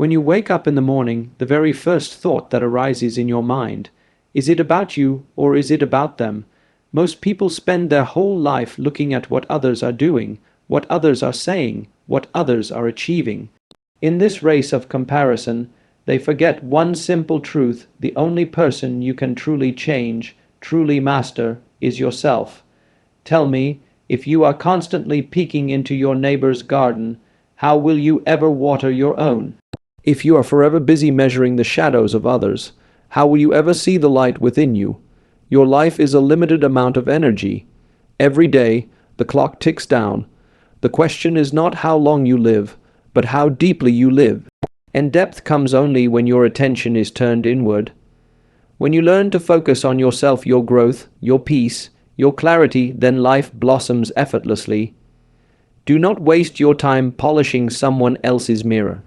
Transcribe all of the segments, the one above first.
When you wake up in the morning, the very first thought that arises in your mind, is it about you or is it about them? Most people spend their whole life looking at what others are doing, what others are saying, what others are achieving. In this race of comparison, they forget one simple truth: the only person you can truly change, truly master, is yourself. Tell me, if you are constantly peeking into your neighbor's garden, how will you ever water your own? If you are forever busy measuring the shadows of others, how will you ever see the light within you? Your life is a limited amount of energy. Every day, the clock ticks down. The question is not how long you live, but how deeply you live. And depth comes only when your attention is turned inward. When you learn to focus on yourself, your growth, your peace, your clarity, then life blossoms effortlessly. Do not waste your time polishing someone else's mirror.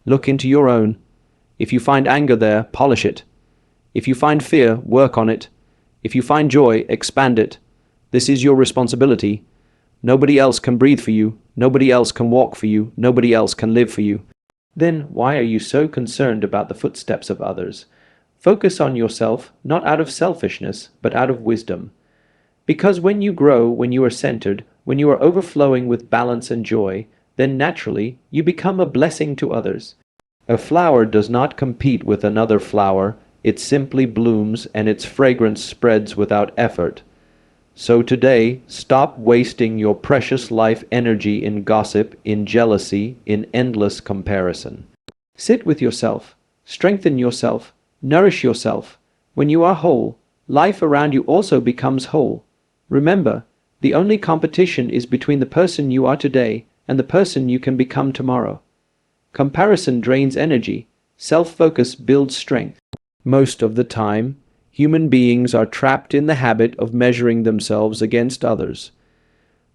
Look into your own. If you find anger there, polish it. If you find fear, work on it. If you find joy, expand it. This is your responsibility. Nobody else can breathe for you. Nobody else can walk for you. Nobody else can live for you. Then why are you so concerned about the footsteps of others? Focus on yourself, not out of selfishness, but out of wisdom. Because when you grow, when you are centered, when you are overflowing with balance and joy, then naturally you become a blessing to others. A flower does not compete with another flower. It simply blooms and its fragrance spreads without effort. So today, stop wasting your precious life energy in gossip, in jealousy, in endless comparison. Sit with yourself, strengthen yourself, nourish yourself. When you are whole, life around you also becomes whole. Remember, the only competition is between the person you are today and the person you can become tomorrow. Comparison drains energy. Self-focus builds strength. Most of the time, human beings are trapped in the habit of measuring themselves against others.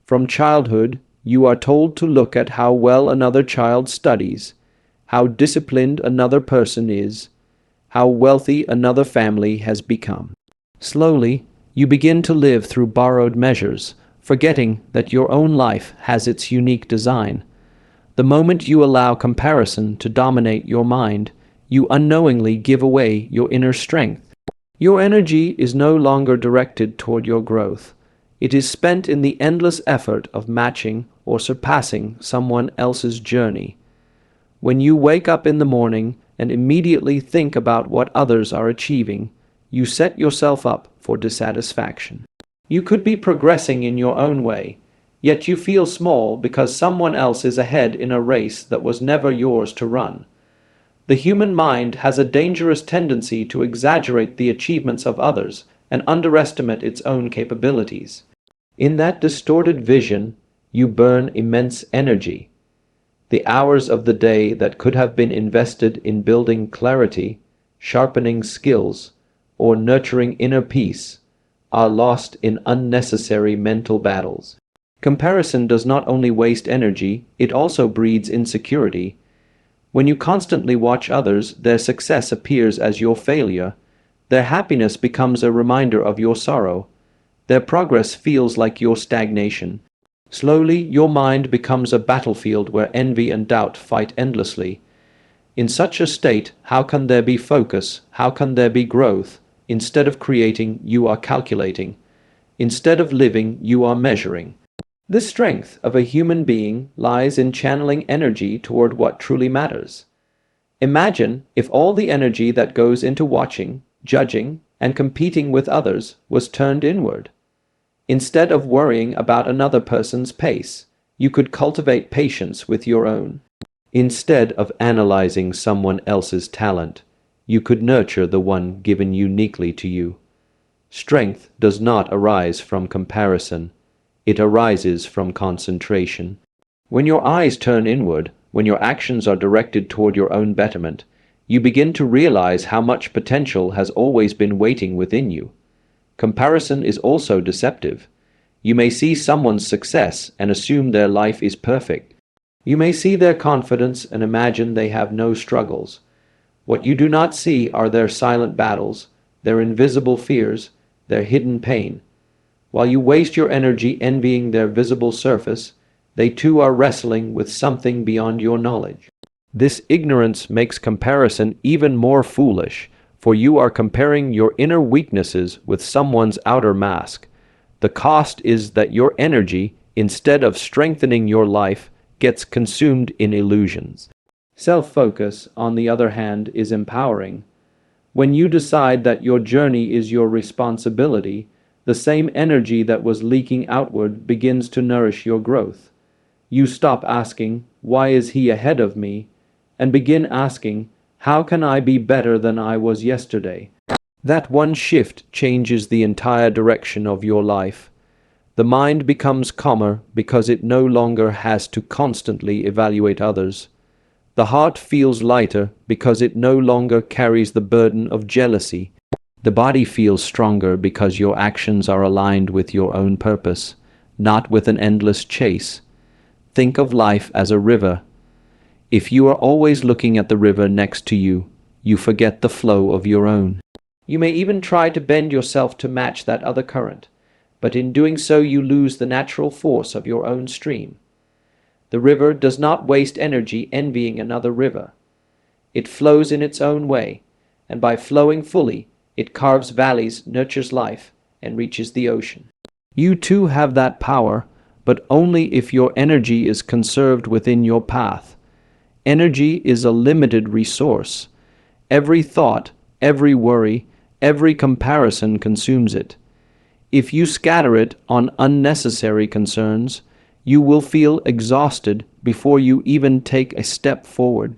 From childhood, you are told to look at how well another child studies, how disciplined another person is, how wealthy another family has become. Slowly, you begin to live through borrowed measures, forgetting that your own life has its unique design. The moment you allow comparison to dominate your mind, you unknowingly give away your inner strength. Your energy is no longer directed toward your growth. It is spent in the endless effort of matching or surpassing someone else's journey. When you wake up in the morning and immediately think about what others are achieving, you set yourself up for dissatisfaction. You could be progressing in your own way, yet you feel small because someone else is ahead in a race that was never yours to run. The human mind has a dangerous tendency to exaggerate the achievements of others and underestimate its own capabilities. In that distorted vision, you burn immense energy. The hours of the day that could have been invested in building clarity, sharpening skills, or nurturing inner peace are lost in unnecessary mental battles. Comparison does not only waste energy, it also breeds insecurity. When you constantly watch others, their success appears as your failure. Their happiness becomes a reminder of your sorrow. Their progress feels like your stagnation. Slowly, your mind becomes a battlefield where envy and doubt fight endlessly. In such a state, how can there be focus? How can there be growth? Instead of creating, you are calculating. Instead of living, you are measuring. The strength of a human being lies in channeling energy toward what truly matters. Imagine if all the energy that goes into watching, judging, and competing with others was turned inward. Instead of worrying about another person's pace, you could cultivate patience with your own. Instead of analyzing someone else's talent, you could nurture the one given uniquely to you. Strength does not arise from comparison. It arises from concentration. When your eyes turn inward, when your actions are directed toward your own betterment, you begin to realize how much potential has always been waiting within you. Comparison is also deceptive. You may see someone's success and assume their life is perfect. You may see their confidence and imagine they have no struggles. What you do not see are their silent battles, their invisible fears, their hidden pain. While you waste your energy envying their visible surface, they too are wrestling with something beyond your knowledge. This ignorance makes comparison even more foolish, for you are comparing your inner weaknesses with someone's outer mask. The cost is that your energy, instead of strengthening your life, gets consumed in illusions. Self-focus, on the other hand, is empowering. When you decide that your journey is your responsibility, the same energy that was leaking outward begins to nourish your growth. You stop asking, "Why is he ahead of me?" and begin asking, "How can I be better than I was yesterday?" That one shift changes the entire direction of your life. The mind becomes calmer because it no longer has to constantly evaluate others. The heart feels lighter because it no longer carries the burden of jealousy. The body feels stronger because your actions are aligned with your own purpose, not with an endless chase. Think of life as a river. If you are always looking at the river next to you, you forget the flow of your own. You may even try to bend yourself to match that other current, but in doing so you lose the natural force of your own stream. The river does not waste energy envying another river. It flows in its own way, and by flowing fully, it carves valleys, nurtures life, and reaches the ocean. You too have that power, but only if your energy is conserved within your path. Energy is a limited resource. Every thought, every worry, every comparison consumes it. If you scatter it on unnecessary concerns, you will feel exhausted before you even take a step forward.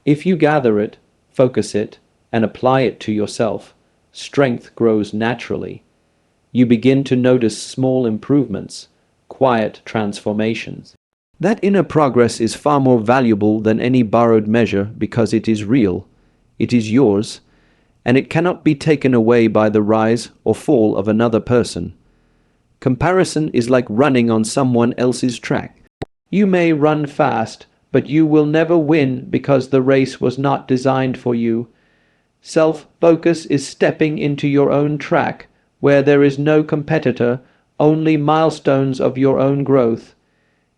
If you gather it, focus it, and apply it to yourself, strength grows naturally. You begin to notice small improvements, quiet transformations. That inner progress is far more valuable than any borrowed measure because it is real, it is yours, and it cannot be taken away by the rise or fall of another person. Comparison is like running on someone else's track. You may run fast, but you will never win because the race was not designed for you. Self-focus is stepping into your own track, where there is no competitor, only milestones of your own growth.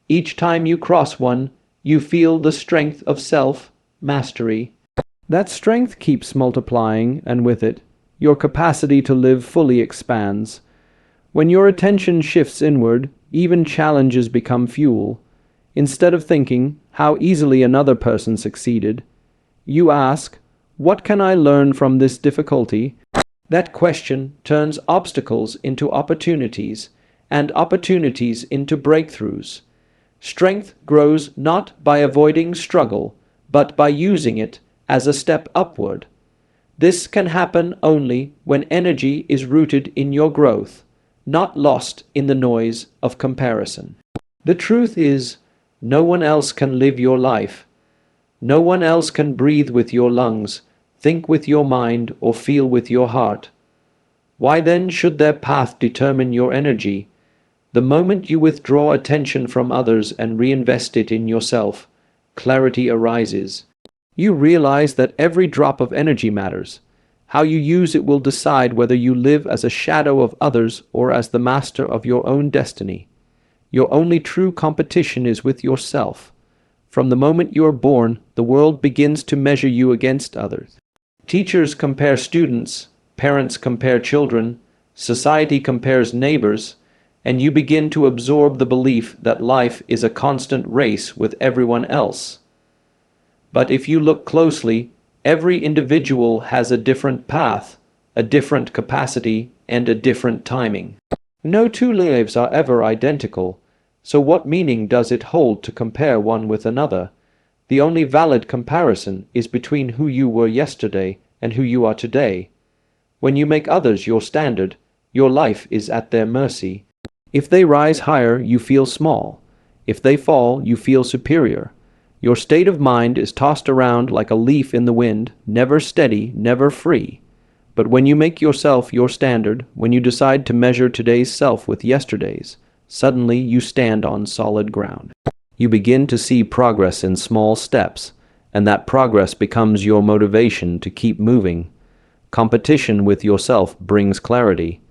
Each time you cross one, you feel the strength of self-mastery. That strength keeps multiplying, and with it, your capacity to live fully expands. When your attention shifts inward, even challenges become fuel. Instead of thinking how easily another person succeeded, you ask, "What can I learn from this difficulty?" That question turns obstacles into opportunities, and opportunities into breakthroughs. Strength grows not by avoiding struggle, but by using it as a step upward. This can happen only when energy is rooted in your growth, not lost in the noise of comparison. The truth is, no one else can live your life. No one else can breathe with your lungs, think with your mind, or feel with your heart. Why then should their path determine your energy? The moment you withdraw attention from others and reinvest it in yourself, clarity arises. You realize that every drop of energy matters. How you use it will decide whether you live as a shadow of others or as the master of your own destiny. Your only true competition is with yourself. From the moment you are born, the world begins to measure you against others. Teachers compare students, parents compare children, society compares neighbors, and you begin to absorb the belief that life is a constant race with everyone else. But if you look closely, every individual has a different path, a different capacity, and a different timing. No two lives are ever identical, so what meaning does it hold to compare one with another? The only valid comparison is between who you were yesterday and who you are today. When you make others your standard, your life is at their mercy. If they rise higher, you feel small. If they fall, you feel superior. Your state of mind is tossed around like a leaf in the wind, never steady, never free. But when you make yourself your standard, when you decide to measure today's self with yesterday's, suddenly you stand on solid ground. You begin to see progress in small steps, and that progress becomes your motivation to keep moving. Competition with yourself brings clarity.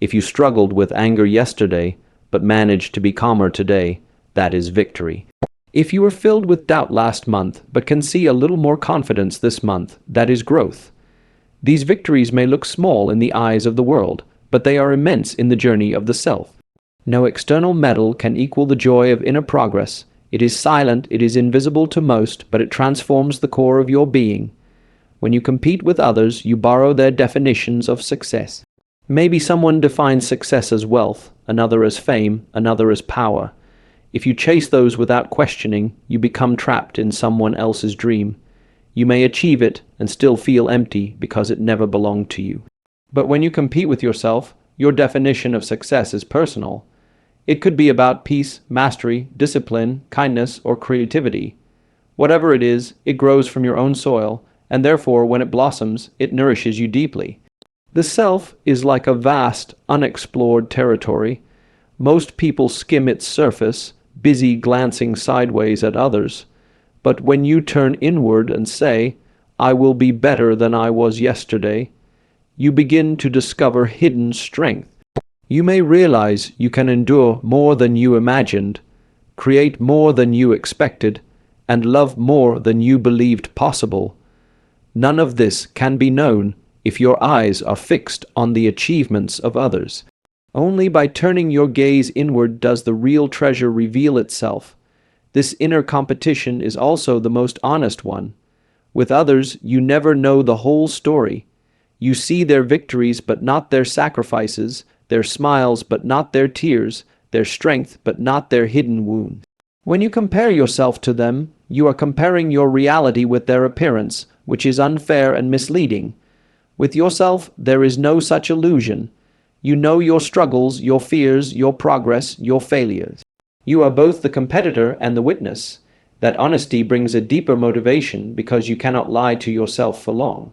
If you struggled with anger yesterday, but managed to be calmer today, that is victory. If you were filled with doubt last month but can see a little more confidence this month, that is growth. These victories may look small in the eyes of the world, but they are immense in the journey of the self. No external medal can equal the joy of inner progress. It is silent, it is invisible to most, but it transforms the core of your being. When you compete with others, you borrow their definitions of success. Maybe someone defines success as wealth, another as fame, another as power. If you chase those without questioning, you become trapped in someone else's dream. You may achieve it and still feel empty because it never belonged to you. But when you compete with yourself, your definition of success is personal. It could be about peace, mastery, discipline, kindness, or creativity. Whatever it is, it grows from your own soil, and therefore when it blossoms, it nourishes you deeply. The self is like a vast, unexplored territory. Most people skim its surface, busy glancing sideways at others. But when you turn inward and say, "I will be better than I was yesterday," you begin to discover hidden strength. You may realize you can endure more than you imagined, create more than you expected, and love more than you believed possible. None of this can be known if your eyes are fixed on the achievements of others. Only by turning your gaze inward does the real treasure reveal itself. This inner competition is also the most honest one. With others, you never know the whole story. You see their victories but not their sacrifices, their smiles but not their tears, their strength but not their hidden wounds. When you compare yourself to them, you are comparing your reality with their appearance, which is unfair and misleading. With yourself, there is no such illusion. You know your struggles, your fears, your progress, your failures. You are both the competitor and the witness. That honesty brings a deeper motivation because you cannot lie to yourself for long.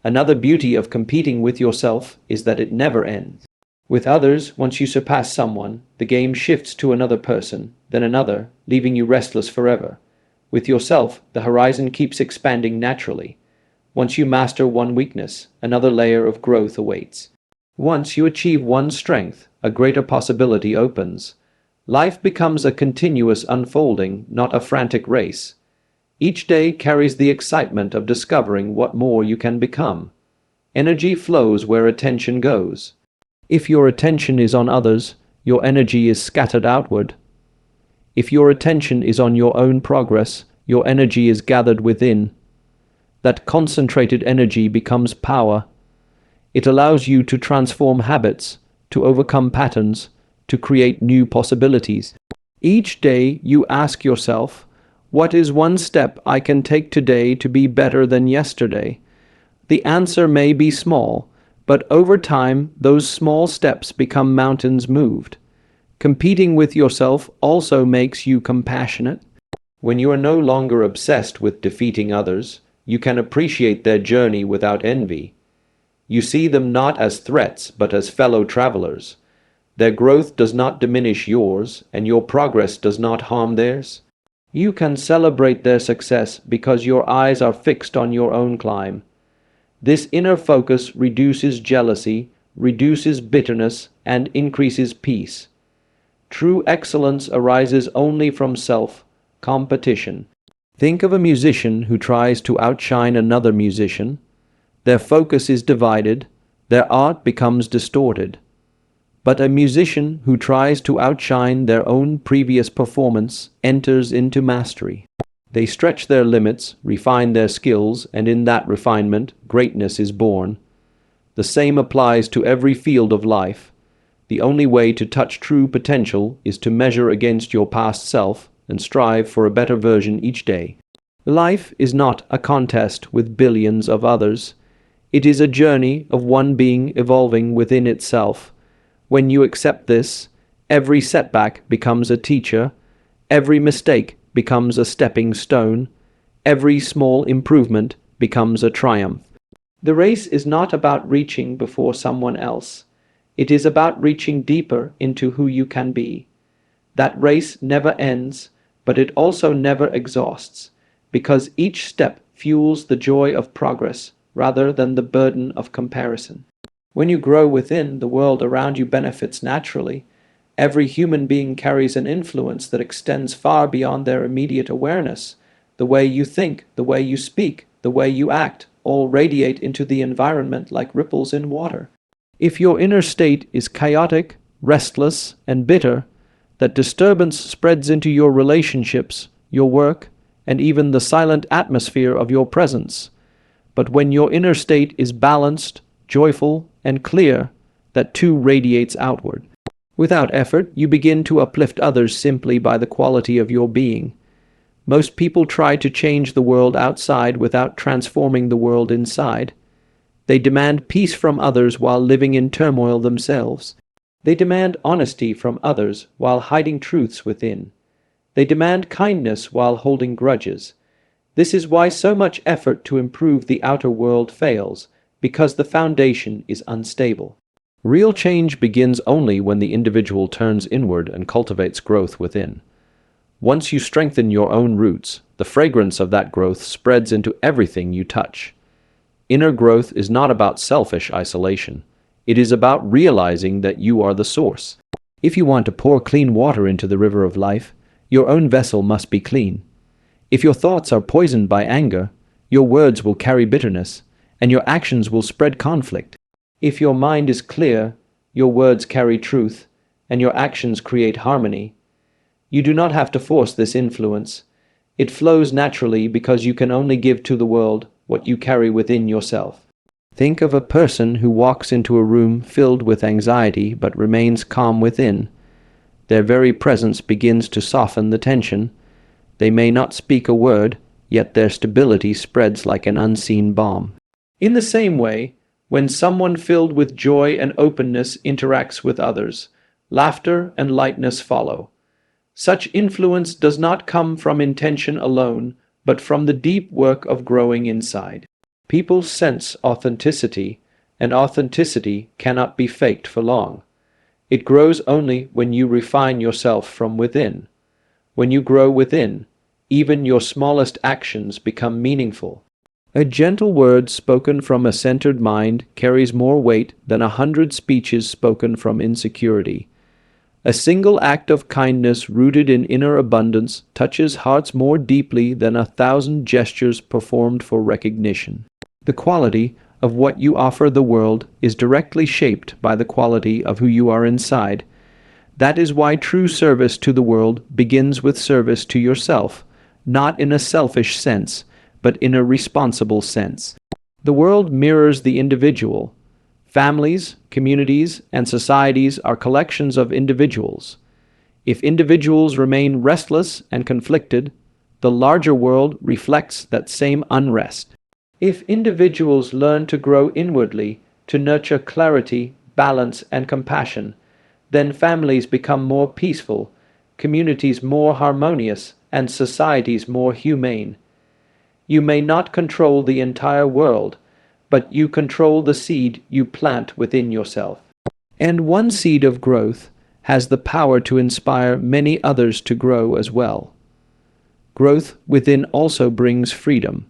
Another beauty of competing with yourself is that it never ends. With others, once you surpass someone, the game shifts to another person, then another, leaving you restless forever. With yourself, the horizon keeps expanding naturally. Once you master one weakness, another layer of growth awaits. Once you achieve one strength, a greater possibility opens. Life becomes a continuous unfolding, not a frantic race. Each day carries the excitement of discovering what more you can become. Energy flows where attention goes. If your attention is on others, your energy is scattered outward. If your attention is on your own progress, your energy is gathered within. That concentrated energy becomes power. It allows you to transform habits, to overcome patterns, to create new possibilities. Each day you ask yourself, what is one step I can take today to be better than yesterday? The answer may be small, but over time those small steps become mountains moved. Competing with yourself also makes you compassionate. When you are no longer obsessed with defeating others, you can appreciate their journey without envy. You see them not as threats, but as fellow travelers. Their growth does not diminish yours, and your progress does not harm theirs. You can celebrate their success because your eyes are fixed on your own climb. This inner focus reduces jealousy, reduces bitterness, and increases peace. True excellence arises only from self-competition. Think of a musician who tries to outshine another musician. Their focus is divided, their art becomes distorted. But a musician who tries to outshine their own previous performance enters into mastery. They stretch their limits, refine their skills, and in that refinement, greatness is born. The same applies to every field of life. The only way to touch true potential is to measure against your past self and strive for a better version each day. Life is not a contest with billions of others. It is a journey of one being evolving within itself. When you accept this, every setback becomes a teacher, every mistake becomes a stepping stone, every small improvement becomes a triumph. The race is not about reaching before someone else. It is about reaching deeper into who you can be. That race never ends, but it also never exhausts, because each step fuels the joy of progress rather than the burden of comparison. When you grow within, the world around you benefits naturally. Every human being carries an influence that extends far beyond their immediate awareness. The way you think, the way you speak, the way you act, all radiate into the environment like ripples in water. If your inner state is chaotic, restless, and bitter, that disturbance spreads into your relationships, your work, and even the silent atmosphere of your presence. But when your inner state is balanced, joyful, and clear, that too radiates outward. Without effort, you begin to uplift others simply by the quality of your being. Most people try to change the world outside without transforming the world inside. They demand peace from others while living in turmoil themselves. They demand honesty from others while hiding truths within. They demand kindness while holding grudges. This is why so much effort to improve the outer world fails, because the foundation is unstable. Real change begins only when the individual turns inward and cultivates growth within. Once you strengthen your own roots, the fragrance of that growth spreads into everything you touch. Inner growth is not about selfish isolation. It is about realizing that you are the source. If you want to pour clean water into the river of life, your own vessel must be clean. If your thoughts are poisoned by anger, your words will carry bitterness, and your actions will spread conflict. If your mind is clear, your words carry truth, and your actions create harmony. You do not have to force this influence. It flows naturally because you can only give to the world what you carry within yourself. Think of a person who walks into a room filled with anxiety but remains calm within. Their very presence begins to soften the tension. They may not speak a word, yet their stability spreads like an unseen balm. In the same way, when someone filled with joy and openness interacts with others, laughter and lightness follow. Such influence does not come from intention alone, but from the deep work of growing inside. People sense authenticity, and authenticity cannot be faked for long. It grows only when you refine yourself from within. When you grow within, even your smallest actions become meaningful. A gentle word spoken from a centered mind carries more weight than 100 speeches spoken from insecurity. A single act of kindness rooted in inner abundance touches hearts more deeply than 1,000 gestures performed for recognition. The quality of what you offer the world is directly shaped by the quality of who you are inside. That is why true service to the world begins with service to yourself, not in a selfish sense, but in a responsible sense. The world mirrors the individual. Families, communities, and societies are collections of individuals. If individuals remain restless and conflicted, the larger world reflects that same unrest. If individuals learn to grow inwardly, to nurture clarity, balance, and compassion, then families become more peaceful, communities more harmonious, and societies more humane. You may not control the entire world, but you control the seed you plant within yourself. And one seed of growth has the power to inspire many others to grow as well. Growth within also brings freedom.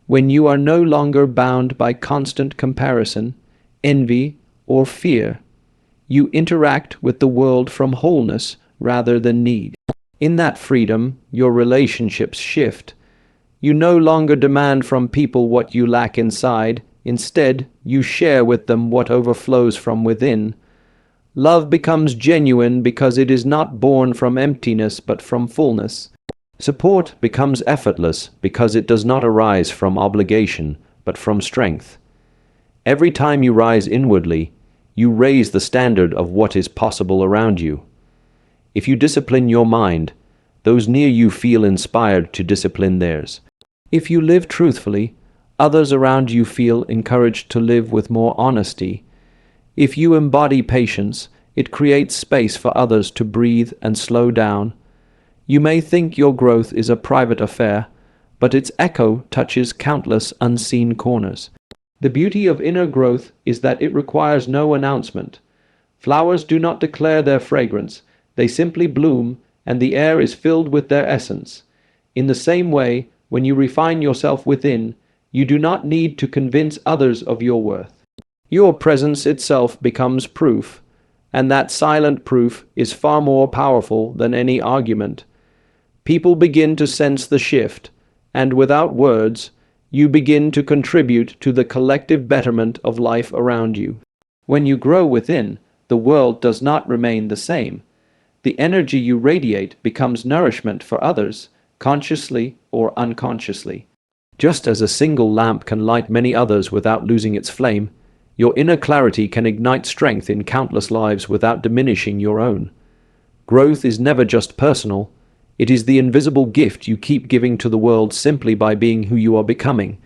When you are no longer bound by constant comparison, envy, or fear, you interact with the world from wholeness rather than need. In that freedom, your relationships shift. You no longer demand from people what you lack inside. Instead, you share with them what overflows from within. Love becomes genuine because it is not born from emptiness but from fullness. Support becomes effortless because it does not arise from obligation but from strength. Every time you rise inwardly, you raise the standard of what is possible around you. If you discipline your mind, those near you feel inspired to discipline theirs. If you live truthfully, others around you feel encouraged to live with more honesty. If you embody patience, it creates space for others to breathe and slow down. You may think your growth is a private affair, but its echo touches countless unseen corners. The beauty of inner growth is that it requires no announcement. Flowers do not declare their fragrance, they simply bloom, and the air is filled with their essence. In the same way, when you refine yourself within, you do not need to convince others of your worth. Your presence itself becomes proof. And that silent proof is far more powerful than any argument. People begin to sense the shift, and without words, you begin to contribute to the collective betterment of life around you. When you grow within, the world does not remain the same. The energy you radiate becomes nourishment for others, consciously or unconsciously. Just as a single lamp can light many others without losing its flame, your inner clarity can ignite strength in countless lives without diminishing your own. Growth is never just personal. It is the invisible gift you keep giving to the world simply by being who you are becoming.